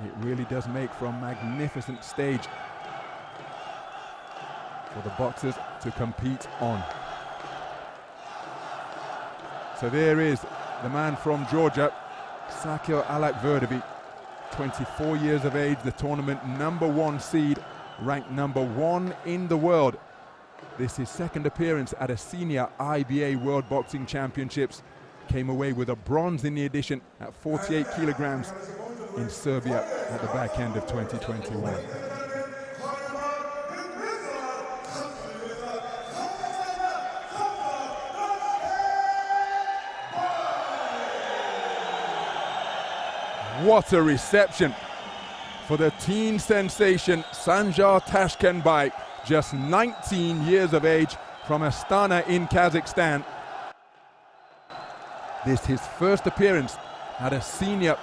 It really does make for a magnificent stage for the boxers to compete on. So there is the man from Georgia, Sakhil ALAKHVERDOVI, 24 years of age, the tournament #1 seed, ranked #1 in the world. This is his second appearance at a senior IBA World Boxing Championships. Came away with a bronze in the edition at 48 kilograms in Serbia at the back end of 2021. What a reception for the teen sensation Sanjar Tashkenbay, just 19 years of age, from Astana in Kazakhstan. This is his first appearance at a senior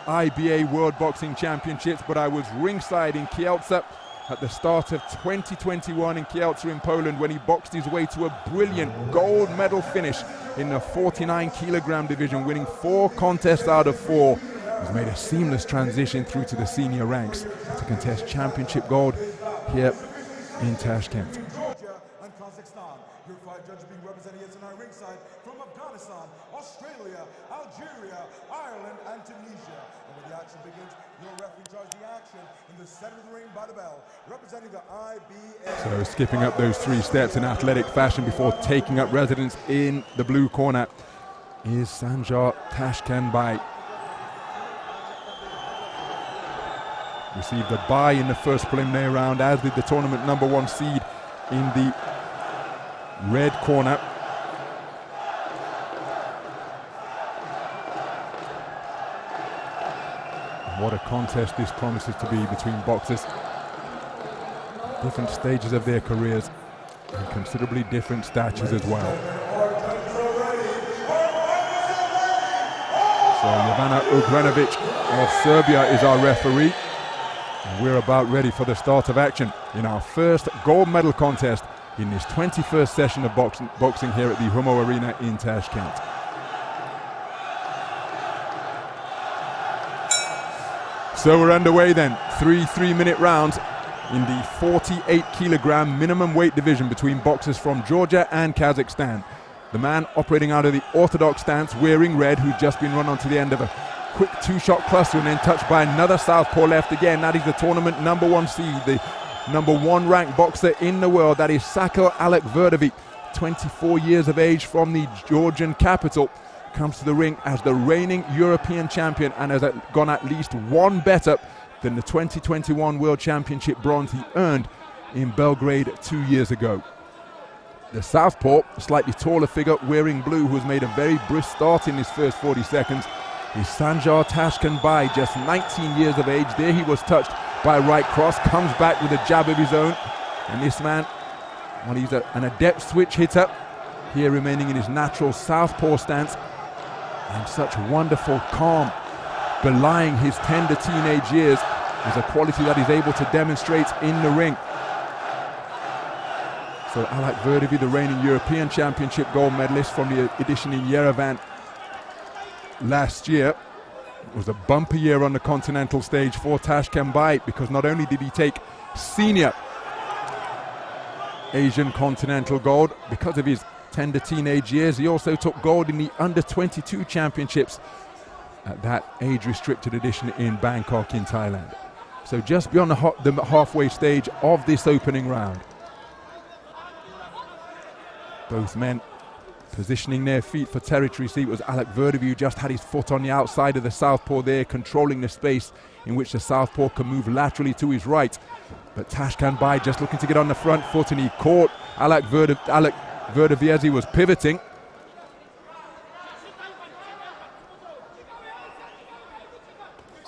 IBA World Boxing Championships, but I was ringside in Kielce at the start of 2021 in Kielce in Poland when he boxed his way to a brilliant gold medal finish in the 49 kilogram division, winning 4 contests out of 4. He's made a seamless transition through to the senior ranks to contest championship gold here in Tashkent. Georgia and Kazakhstan. Your 5 judges being represented here tonight ringside from Afghanistan, Australia, Algeria, Ireland, and Tunisia. And when the action begins, your referee judges the action in the center of the ring by the bell, representing the IBA. So skipping up those 3 steps in athletic fashion before taking up residence in the blue corner is Sanjar Tashkenbay. Received a bye in the first preliminary round, as did the tournament #1 seed in the red corner. What a contest this promises to be between boxers. Different stages of their careers and considerably different statures as well. So Jovana Ugranovic of Serbia is our referee. And we're about ready for the start of action in our first gold medal contest in this 21st session of boxing here at the Humo Arena in Tashkent. So we're underway then, 3 3-minute rounds in the 48 kilogram minimum weight division between boxers from Georgia and Kazakhstan. The man operating out of the orthodox stance, wearing red, who's just been run onto the end of a quick 2-shot cluster and then touched by another southpaw left again. That is the tournament #1 seed, the #1 ranked boxer in the world. That is Sakhil ALAKHVERDOVI, 24 years of age, from the Georgian capital. Comes to the ring as the reigning European champion and has gone at least 1 better than the 2021 World Championship bronze he earned in Belgrade 2 years ago. The southpaw, a slightly taller figure wearing blue, who has made a very brisk start in his first 40 seconds, is Sanjar Tashkenbay, just 19 years of age. There he was touched by a right cross, comes back with a jab of his own. And this man, well, he's an adept switch hitter, here remaining in his natural southpaw stance. And such wonderful calm, belying his tender teenage years, is a quality that he's able to demonstrate in the ring. So ALAKHVERDOVI, the reigning European Championship gold medalist from the edition in Yerevan last year. It was a bumper year on the continental stage for Tashkenbay, because not only did he take senior Asian continental gold because of his tender teenage years, he also took gold in the under-22 championships at that age-restricted edition in Bangkok in Thailand. So just beyond the halfway stage of this opening round. Both men positioning their feet for territory. See, it was ALAKHVERDOVI who just had his foot on the outside of the southpaw there, controlling the space in which the southpaw can move laterally to his right. But Tashkenbay just looking to get on the front foot, and he caught ALAKHVERDOVI as he was pivoting.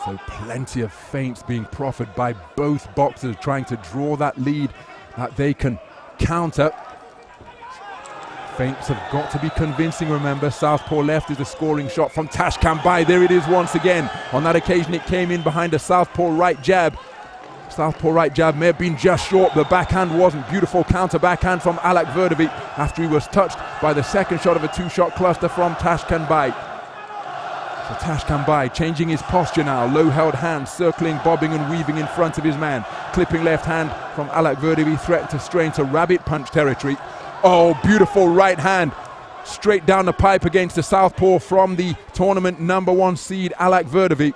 So plenty of feints being proffered by both boxers, trying to draw that lead that they can counter. Feints have got to be convincing, remember. Southpaw left is a scoring shot from Tashkenbay. There it is once again. On that occasion it came in behind a southpaw right jab. Southpaw right jab may have been just short, the backhand wasn't. Beautiful counter backhand from ALAKHVERDOVI after he was touched by the second shot of a 2-shot cluster from Tashkenbay. So So Tashkenbay changing his posture now, low held hand, circling, bobbing and weaving in front of his man. Clipping left hand from ALAKHVERDOVI, threat to strain to rabbit punch territory. Oh, beautiful right hand, straight down the pipe against the southpaw from the tournament #1 seed ALAKHVERDOVI.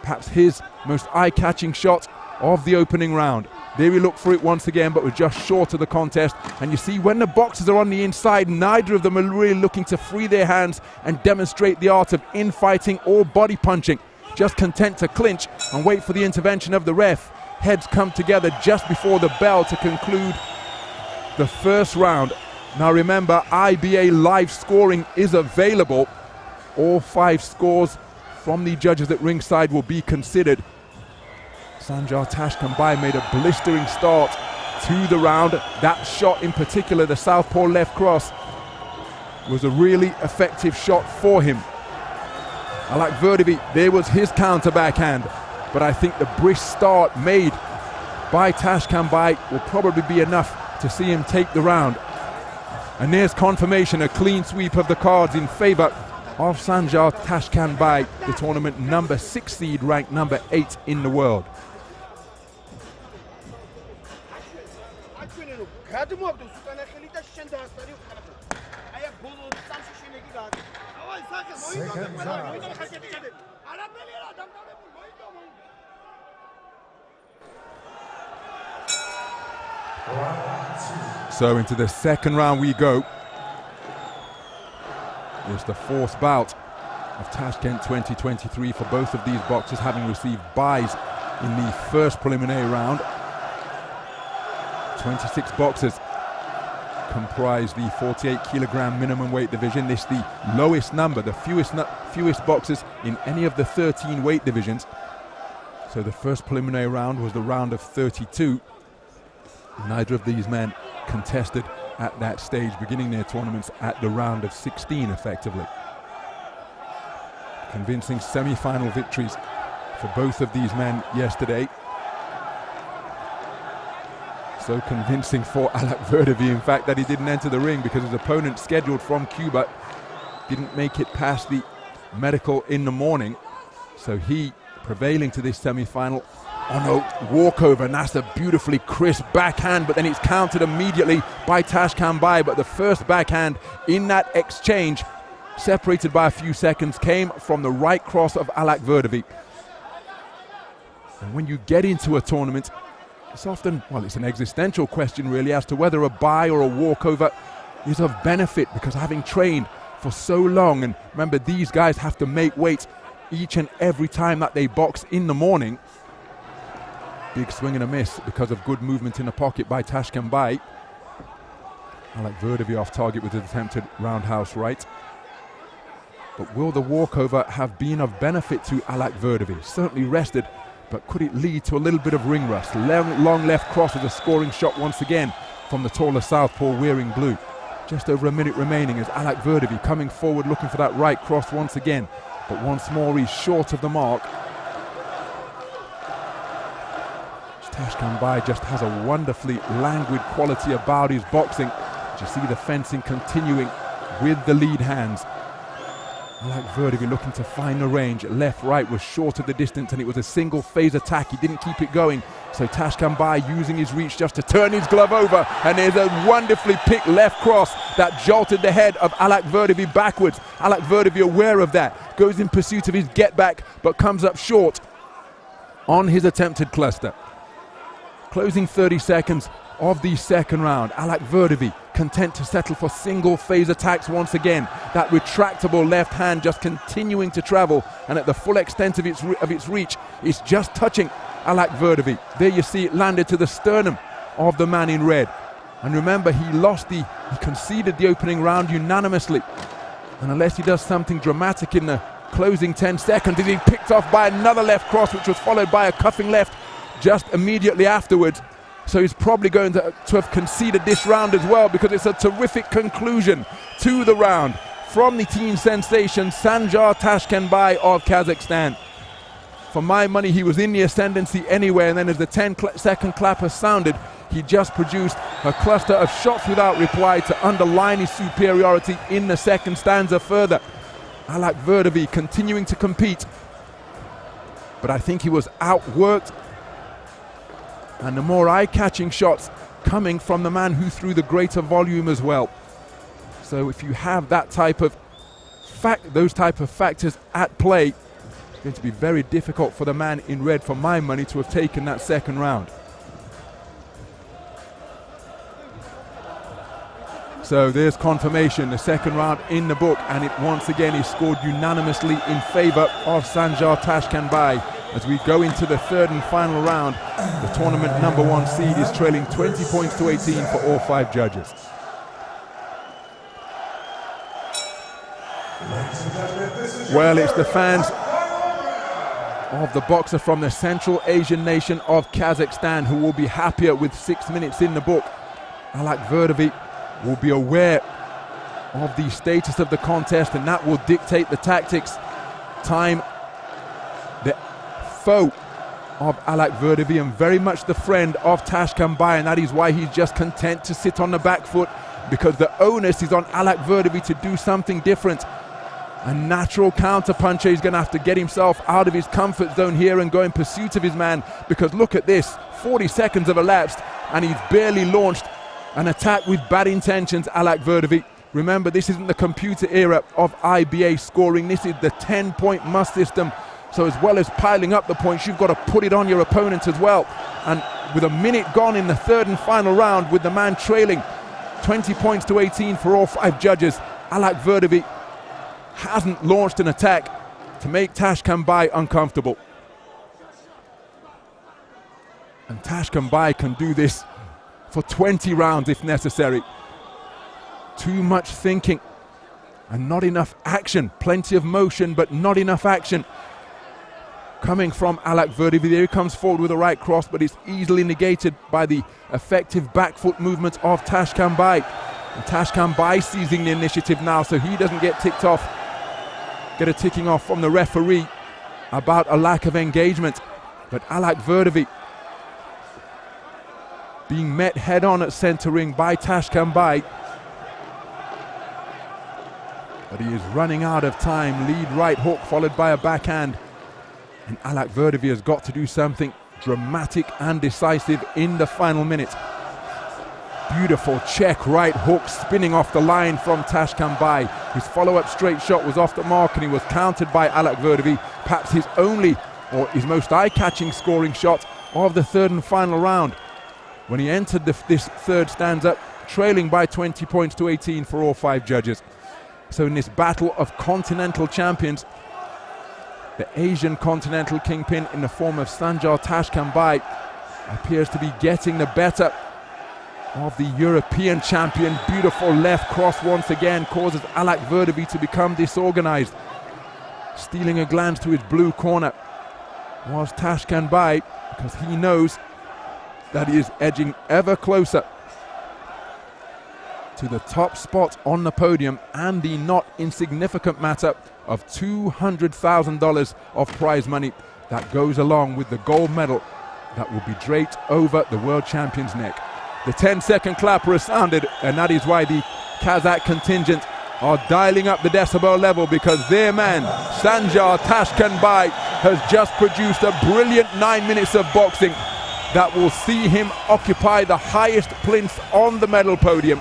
Perhaps his most eye-catching shot of the opening round. There he looked for it once again, but was just short of the contest. And you see, when the boxers are on the inside, neither of them are really looking to free their hands and demonstrate the art of infighting or body punching. Just content to clinch and wait for the intervention of the ref. Heads come together just before the bell to conclude the first round. Now remember, IBA live scoring is available. All 5 scores from the judges at ringside will be considered. Sanjar Tashkenbay made a blistering start to the round. That shot in particular, the southpaw left cross, was a really effective shot for him. ALAKHVERDOVI, there was his counter backhand, but I think the brisk start made by Tashkenbay will probably be enough to see him take the round. And there's confirmation, a clean sweep of the cards in favor of Sanjar Tashkenbay, the tournament #6 seed, ranked #8 in the world. So into the second round we go. It's the 4th bout of Tashkent 2023 for both of these boxers, having received byes in the first preliminary round. 26 boxers comprise the 48 kilogram minimum weight division. This is the lowest number, the fewest boxers in any of the 13 weight divisions. So the first preliminary round was the round of 32. Neither of these men contested at that stage, beginning their tournaments at the round of 16 effectively. Convincing semi-final victories for both of these men yesterday. So convincing for ALAKHVERDOVI, in fact, that he didn't enter the ring because his opponent, scheduled from Cuba, didn't make it past the medical in the morning. So he, prevailing to this semi-final on a walkover, and that's a beautifully crisp backhand, but then it's countered immediately by Tashkenbay. But the first backhand in that exchange, separated by a few seconds, came from the right cross of ALAKHVERDOVI. And when you get into a tournament, it's often, well, it's an existential question really as to whether a bye or a walkover is of benefit, because having trained for so long, and remember, these guys have to make weight each and every time that they box in the morning. Big swing and a miss because of good movement in the pocket by Tashkenbay. ALAKHVERDOVI off target with his attempted roundhouse right. But will the walkover have been of benefit to ALAKHVERDOVI? Certainly rested, but could it lead to a little bit of ring rust? Long left cross with a scoring shot once again from the taller southpaw wearing blue. Just over a minute remaining as ALAKHVERDOVI coming forward looking for that right cross once again. But once more he's short of the mark. Tashkenbay just has a wonderfully languid quality about his boxing. You see the fencing continuing with the lead hands. ALAKHVERDOVI looking to find the range. Left, right was short of the distance, and it was a single phase attack. He didn't keep it going. So Tashkenbay using his reach just to turn his glove over. And there's a wonderfully picked left cross that jolted the head of ALAKHVERDOVI backwards. ALAKHVERDOVI aware of that. Goes in pursuit of his get back, but comes up short on his attempted cluster. Closing 30 seconds of the second round. ALAKHVERDOVI content to settle for single phase attacks once again. That retractable left hand just continuing to travel, and at the full extent of its reach, it's just touching ALAKHVERDOVI. There you see it landed to the sternum of the man in red. And remember, he conceded the opening round unanimously. And unless he does something dramatic in the closing 10 seconds, he's picked off by another left cross, which was followed by a cuffing left just immediately afterwards. So he's probably going to have conceded this round as well, because it's a terrific conclusion to the round from the teen sensation Sanjar Tashkenbay of Kazakhstan. For my money, he was in the ascendancy anyway, and then as the 10-second clapper sounded, he just produced a cluster of shots without reply to underline his superiority in the second stanza further. ALAKHVERDOVI continuing to compete, but I think he was outworked, and the more eye-catching shots coming from the man who threw the greater volume as well. So if you have that type of those type of factors at play, it's going to be very difficult for the man in red, for my money, to have taken that second round. So there's confirmation, the second round in the book, and it once again is scored unanimously in favor of Sanjar Tashkenbay. As we go into the third and final round, the tournament #1 seed is trailing 20 points to 18 for all 5 judges. Well, it's the fans of the boxer from the Central Asian nation of Kazakhstan who will be happier with 6 minutes in the book. ALAKHVERDOVI will be aware of the status of the contest, and that will dictate the tactics. Time, the foe of ALAKHVERDOVI and very much the friend of Tashkenbay, and that is why he's just content to sit on the back foot, because the onus is on ALAKHVERDOVI to do something different. A natural counter-puncher. He's going to have to get himself out of his comfort zone here and go in pursuit of his man, because look at this, 40 seconds have elapsed and he's barely launched an attack with bad intentions. ALAKHVERDOVI, remember, this isn't the computer era of IBA scoring, this is the 10-point must system. So as well as piling up the points, you've got to put it on your opponent as well. And with a minute gone in the third and final round, with the man trailing 20 points to 18 for all 5 judges, ALAKHVERDOVI hasn't launched an attack to make Tashkenbay uncomfortable. And Tashkenbay can do this for 20 rounds if necessary. Too much thinking and not enough action. Plenty of motion, but not enough action coming from ALAKHVERDOVI. There he comes forward with a right cross, but it's easily negated by the effective back foot movement of Tashkenbay. And Tashkenbay seizing the initiative now, so he doesn't get a ticking off from the referee about a lack of engagement. But ALAKHVERDOVI being met head-on at centre ring by Tashkenbay. But he is running out of time. Lead right hook followed by a backhand. And ALAKHVERDOVI has got to do something dramatic and decisive in the final minute. Beautiful check right hook spinning off the line from Tashkenbay. His follow-up straight shot was off the mark and he was countered by ALAKHVERDOVI. Perhaps his only or his most eye-catching scoring shot of the third and final round, when he entered this third stanza trailing by 20 points to 18 for all 5 judges. So in this battle of continental champions, the Asian continental kingpin in the form of Sanjar Tashkenbay appears to be getting the better of the European champion. Beautiful left cross once again causes ALAKHVERDOVI to become disorganized. Stealing a glance to his blue corner was Tashkenbay, because he knows that he is edging ever closer to the top spot on the podium and the not insignificant matter of $200,000 of prize money that goes along with the gold medal that will be draped over the world champion's neck. The 10-second clapper has sounded, and that is why the Kazakh contingent are dialing up the decibel level, because their man, Sanjar Tashkenbay, has just produced a brilliant 9 minutes of boxing that will see him occupy the highest plinth on the medal podium.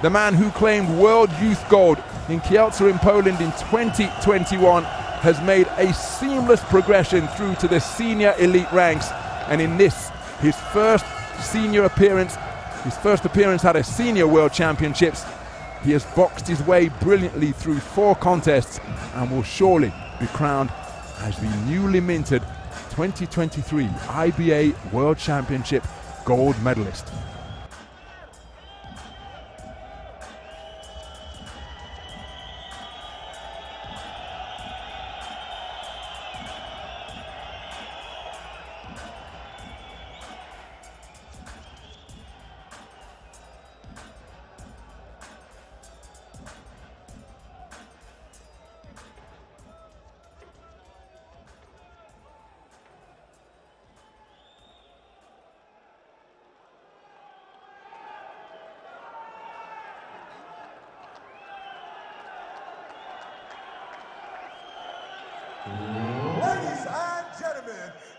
The man who claimed world youth gold in Kielce in Poland in 2021 has made a seamless progression through to the senior elite ranks, and in this, his first senior appearance, his first appearance at a senior world championships, he has boxed his way brilliantly through 4 contests and will surely be crowned as the newly minted 2023 IBA World Championship gold medalist.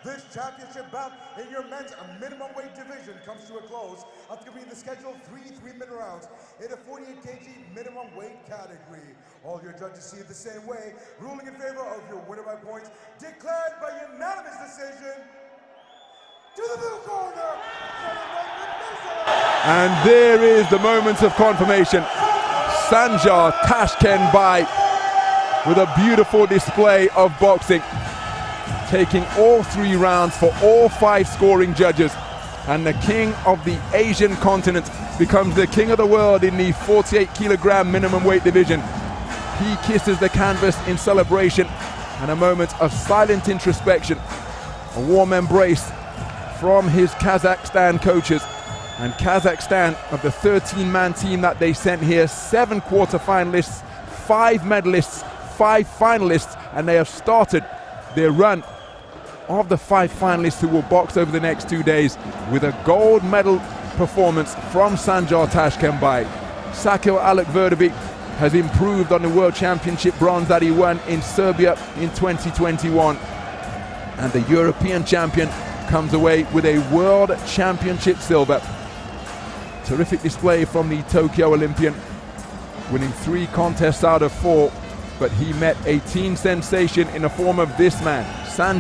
This championship bout in your men's minimum weight division comes to a close after completing the scheduled 3-minute rounds in the 48 kg minimum weight category. All your judges see it the same way, ruling in favor of your winner by points, declared by unanimous decision. To the blue corner, and there is the moment of confirmation. Sanzhar Tashkenbay with a beautiful display of boxing, taking all 3 rounds for all 5 scoring judges, and the king of the Asian continent becomes the king of the world in the 48 kg minimum weight division. He kisses the canvas in celebration and a moment of silent introspection, a warm embrace from his Kazakhstan coaches. And Kazakhstan, of the 13-man team that they sent here, 7 quarter-finalists, 5 medalists, 5 finalists, and they have started their run of the 5 finalists who will box over the next 2 days with a gold medal performance from Sanzhar Tashkenbay. Sakhil ALAKHVERDOVI has improved on the World Championship bronze that he won in Serbia in 2021. And the European champion comes away with a World Championship silver. Terrific display from the Tokyo Olympian, winning 3 contests out of 4, but he met a team sensation in the form of this man, Sanzhar.